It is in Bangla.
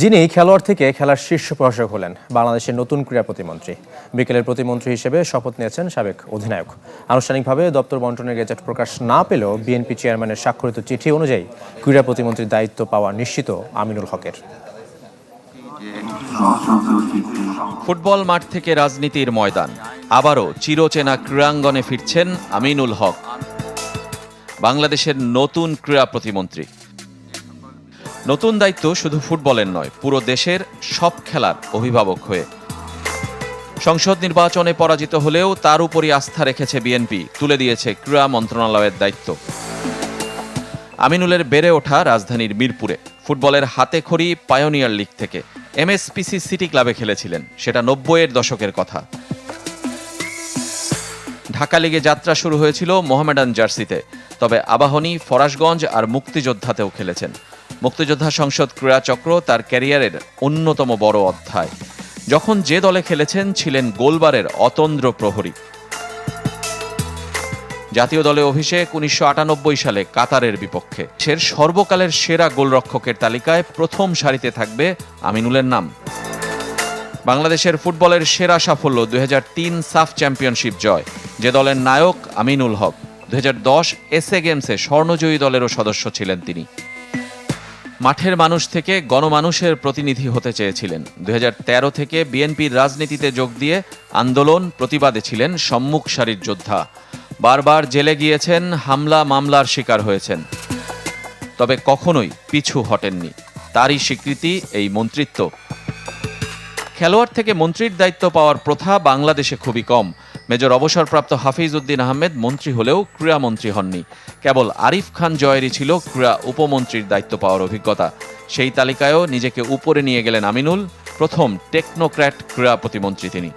যিনি খেলোয়াড় থেকে খেলার শীর্ষ প্রশাসক হলেন বাংলাদেশের নতুন ক্রীড়া প্রতিমন্ত্রী। বিকেলের প্রতিমন্ত্রী হিসেবে শপথ নিয়েছেন সাবেক অধিনায়ক। আনুষ্ঠানিকভাবে দপ্তর বন্টনের গেজেট প্রকাশ না পেলেও বিএনপি চেয়ারম্যানের স্বাক্ষরিত চিঠি অনুযায়ী ক্রীড়া প্রতিমন্ত্রীর দায়িত্ব পাওয়া নিশ্চিত আমিনুল হকের। ফুটবল মাঠ থেকে রাজনীতির ময়দান, আবারও চিরচেনা ক্রীড়াঙ্গনে ফিরছেন আমিনুল হক, বাংলাদেশের নতুন ক্রীড়া প্রতিমন্ত্রী। নতুন দায়িত্ব শুধু ফুটবলের নয়, পুরো দেশের সব খেলার অভিভাবক হয়ে। সংসদ নির্বাচনে পরাজিত হলেও তার উপরই আস্থা রেখেছে বিএনপি, তুলে দিয়েছে ক্রীড়া মন্ত্রণালয়ের দায়িত্ব। আমিনুলের বেড়ে ওঠা রাজধানীর মিরপুরে, ফুটবলের হাতেখড়ি পায়োনিয়ার লিগ থেকে। এমএসপিসি সিটি ক্লাবে খেলেছিলেন, সেটা ৯০-এর দশকের কথা। ঢাকা লিগে যাত্রা শুরু হয়েছিল মোহামেডান জার্সিতে, তবে আবাহনী, ফরাশগঞ্জ আর মুক্তিযোদ্ধাতেও খেলেছেন। মুক্তিযোদ্ধা সংসদ ক্রীড়া চক্র তার ক্যারিয়ারের অন্যতম বড় অধ্যায়। যখন যে দলে খেলেছেন ছিলেন গোলবারের অতন্দ্র প্রহরী। জাতীয় দলে অভিষেক ১৯৯৮ সালে কাতারের বিপক্ষে। সের সর্বকালের সেরা গোলরক্ষকের তালিকায় প্রথম সারিতে থাকবে আমিনুলের নাম। বাংলাদেশের ফুটবলের সেরা সাফল্য ২০০৩ সাফ চ্যাম্পিয়নশিপ জয়, যে দলের নায়ক আমিনুল হক। ২০১০ এসএ গেমসে স্বর্ণজয়ী দলেরও সদস্য ছিলেন তিনি। মাঠের মানুষ থেকে গণমানুষের প্রতিনিধি হতে চেয়েছিলেন। ২০১৩ থেকে বিএনপির রাজনীতিতে যোগ দিয়ে আন্দোলন, প্রতিবাদে ছিলেন সম্মুখ সারির যোদ্ধা। বারবার জেলে গিয়েছেন, হামলা মামলার শিকার হয়েছেন, তবে কখনোই পিছু হটেননি। তারই স্বীকৃতি এই মন্ত্রিত্ব। খেলোয়াড় থেকে মন্ত্রীর দায়িত্ব পাওয়ার প্রথা বাংলাদেশে খুবই কম। মেজর অবসরপ্রাপ্ত হাফিজ উদ্দিন আহমেদ মন্ত্রী হলেও ক্রীড়ামন্ত্রী হননি। কেবল আরিফ খান জয়েরই ছিল ক্রীড়া উপমন্ত্রীর দায়িত্ব পাওয়ার অভিজ্ঞতা। সেই তালিকায়ও নিজেকে উপরে নিয়ে গেলেন আমিনুল, প্রথম টেকনোক্র্যাট ক্রীড়া প্রতিমন্ত্রী তিনি।